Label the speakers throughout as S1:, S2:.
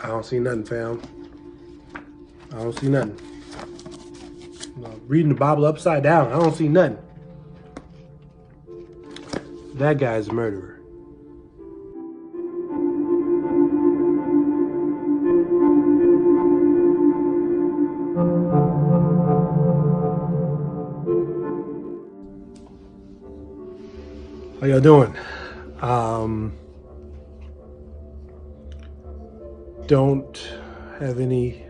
S1: I don't see nothing, fam. I don't see nothing. I'm reading the Bible upside down. I don't see nothing. That guy's a murderer. How y'all doing? Don't have any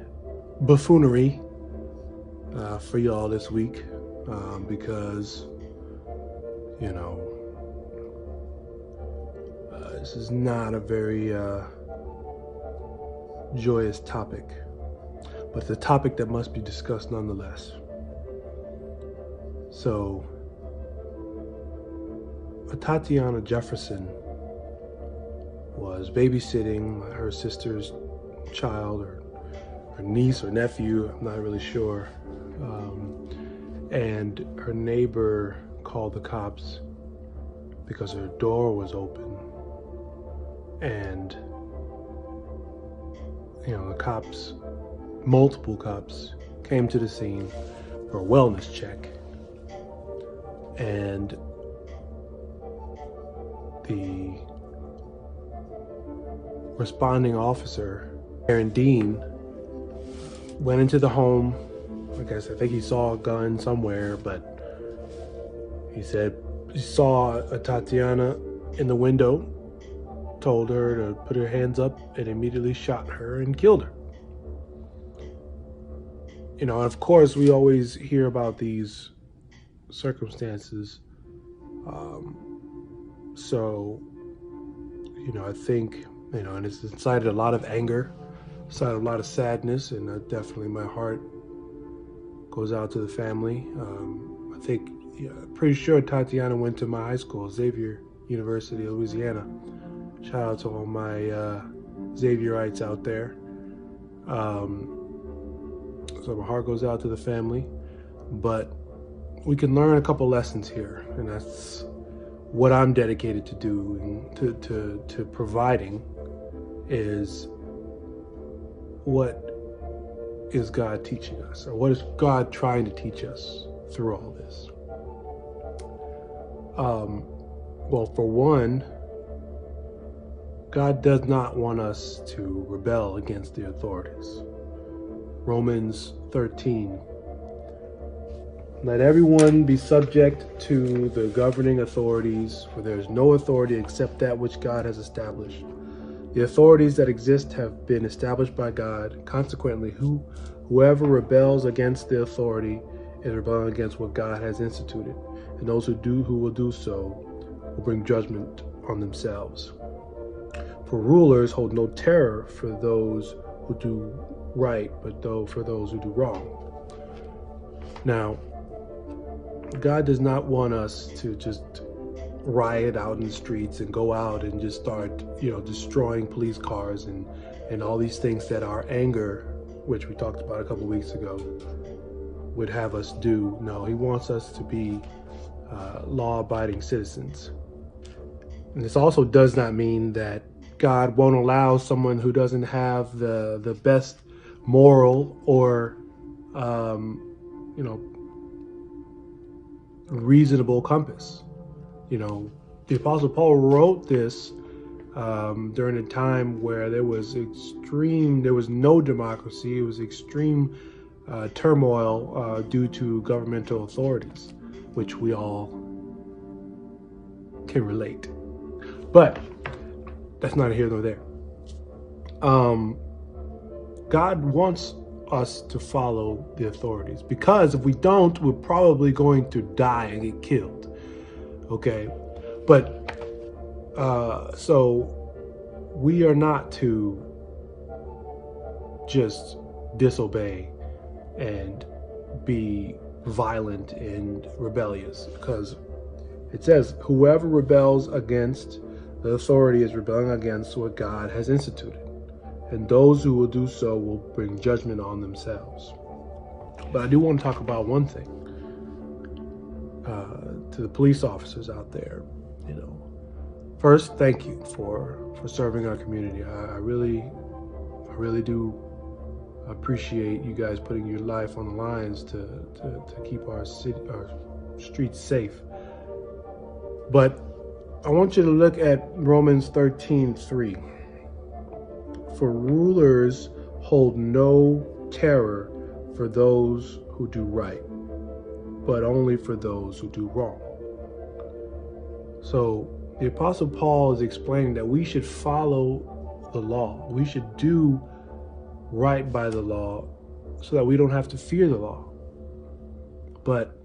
S1: buffoonery for y'all this week because, you know, this is not a very joyous topic, but it's a topic that must be discussed nonetheless. So, Atatiana Jefferson was babysitting her sister's child, or her niece or nephew, I'm not really sure. And her neighbor called the cops because her door was open. And, the cops, multiple cops, came to the scene for a wellness check. And the responding officer, Aaron Dean, went into the home. I think he saw a gun somewhere, but he said he saw Tatiana in the window, told her to put her hands up, and immediately shot her and killed her. Of course, we always hear about these circumstances. I think, and it's incited a lot of anger, incited a lot of sadness, and definitely my heart goes out to the family. Pretty sure Tatiana went to my high school, Xavier University of Louisiana. Shout out to all my Xavierites out there. So my heart goes out to the family, but we can learn a couple lessons here, and that's what I'm dedicated to doing, to providing, is what is God teaching us, or what is God trying to teach us through all this? Well, for one, God does not want us to rebel against the authorities. Romans 13. Let everyone be subject to the governing authorities, for there is no authority except that which God has established. The authorities that exist have been established by God. Consequently, whoever rebels against the authority is rebelling against what God has instituted, and those who will do so will bring judgment on themselves. For rulers hold no terror for those who do right, but for those who do wrong. Now, God does not want us to just riot out in the streets and go out and just start, destroying police cars and all these things that our anger, which we talked about a couple of weeks ago, would have us do. No, he wants us to be law-abiding citizens. And this also does not mean that God won't allow someone who doesn't have the best moral or reasonable compass. The Apostle Paul wrote this during a time where there was no democracy. It was extreme turmoil due to governmental authorities, which we all can relate. But that's neither here nor there. God wants us to follow the authorities, because if we don't, we're probably going to die and get killed. Okay, but so we are not to just disobey and be violent and rebellious, because it says whoever rebels against the authority is rebelling against what God has instituted, and those who will do so will bring judgment on themselves. But I do want to talk about one thing to the police officers out there. First, thank you for serving our community. I really really do appreciate you guys putting your life on the lines to keep our streets safe. But I want you to look at Romans 13:3. For rulers hold no terror for those who do right, but only for those who do wrong. So the Apostle Paul is explaining that we should follow the law. We should do right by the law so that we don't have to fear the law. But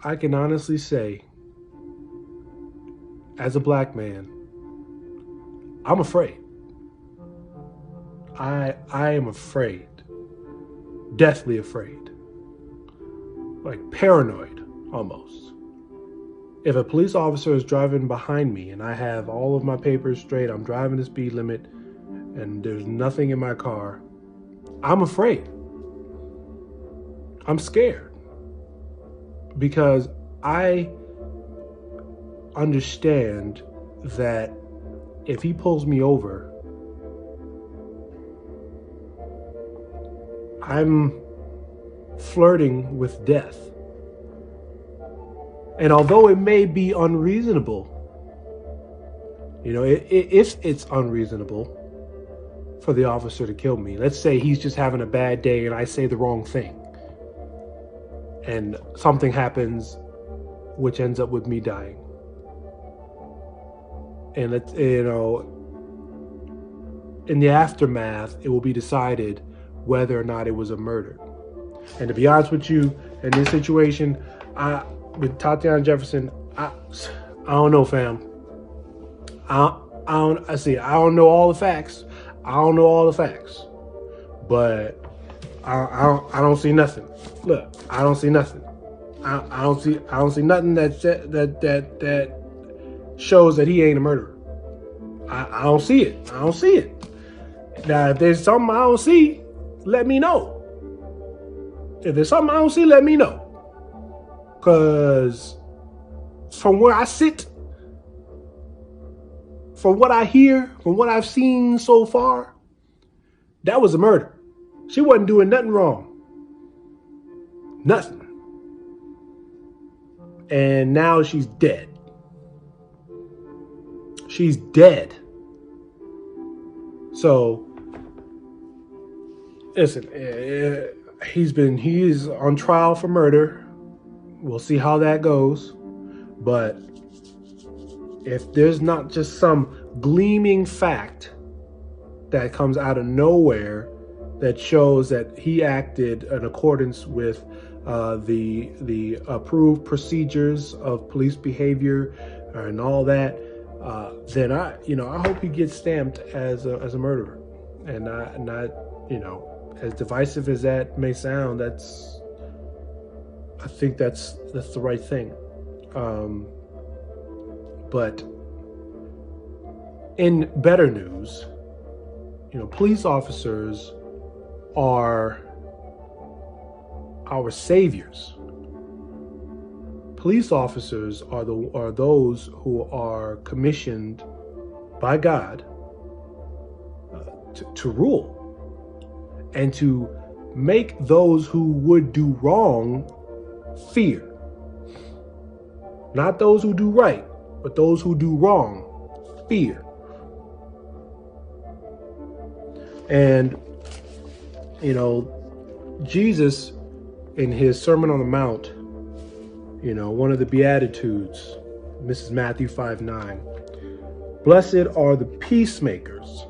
S1: I can honestly say, as a black man, I'm afraid. I am afraid. Deathly afraid. Like paranoid, almost. If a police officer is driving behind me and I have all of my papers straight, I'm driving the speed limit, and there's nothing in my car, I'm afraid. I'm scared. Because I understand that if he pulls me over, I'm flirting with death. And although it may be unreasonable, if it's unreasonable for the officer to kill me, let's say he's just having a bad day and I say the wrong thing and something happens which ends up with me dying. And in the aftermath, it will be decided whether or not it was a murder. And to be honest with you, in this situation, with Atatiana Jefferson, I don't know, fam. I don't know all the facts. But I don't see nothing. Look, I don't see nothing. I don't see nothing that shows that he ain't a murderer. I don't see it. Now, if there's something I don't see, let me know. Because from where I sit, from what I hear, from what I've seen so far, that was a murder. She wasn't doing nothing wrong. Nothing. And now she's dead. She's dead. So, listen, he is on trial for murder. We'll see how that goes. But if there's not just some gleaming fact that comes out of nowhere that shows that he acted in accordance with the approved procedures of police behavior and all that, then I hope he gets stamped as a murderer, and not as divisive as that may sound. I think that's the right thing. But in better news, police officers are our saviors. Police officers are those who are commissioned by God to rule and to make those who would do wrong fear. Not those who do right, but those who do wrong fear. And Jesus, in his Sermon on the Mount, one of the Beatitudes, this is Matthew 5:9. Blessed are the peacemakers,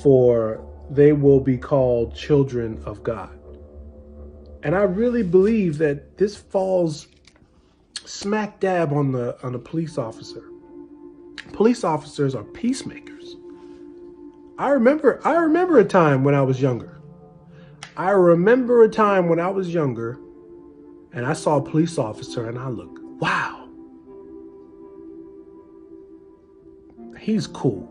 S1: for they will be called children of God. And I really believe that this falls smack dab on the police officer. Police officers are peacemakers. I remember a time when I was younger. And I saw a police officer and I looked, wow, he's cool.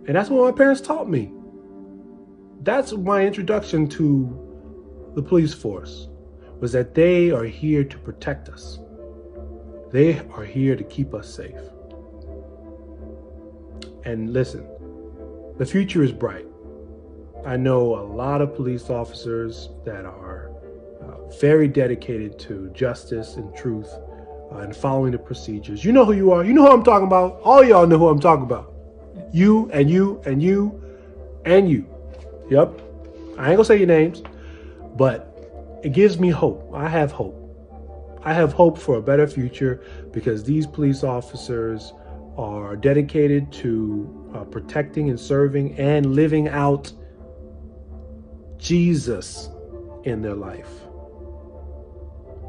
S1: And that's what my parents taught me. That's my introduction to the police force, was that they are here to protect us. They are here to keep us safe. And listen, the future is bright. I know a lot of police officers that are very dedicated to justice and truth and following the procedures. You know who you are. You know who I'm talking about. All y'all know who I'm talking about. You and you and you and you. Yep. I ain't gonna say your names, but it gives me hope. I have hope. I have hope for a better future because these police officers are dedicated to protecting and serving and living out Jesus in their life.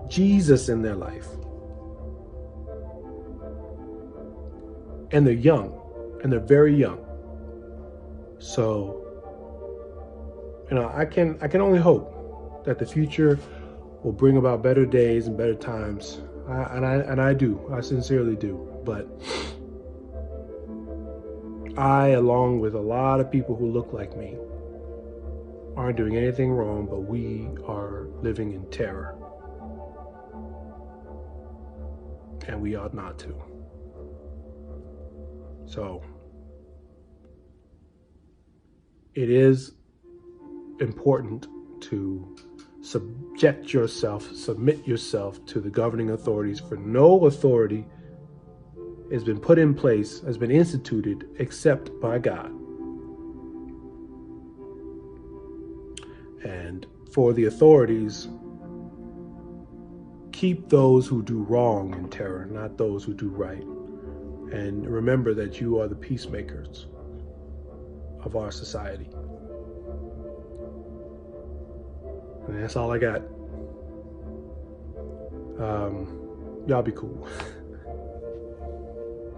S1: Jesus in their life. And they're young, and they're very young. So, I can only hope that the future will bring about better days and better times. I do. I sincerely do. But I, along with a lot of people who look like me, aren't doing anything wrong, but we are living in terror. And we ought not to. So, it is important to submit yourself to the governing authorities, for no authority has been put in place, has been instituted, except by God. And for the authorities, keep those who do wrong in terror, not those who do right. And remember that you are the peacemakers of our society. And that's all I got. Y'all be cool.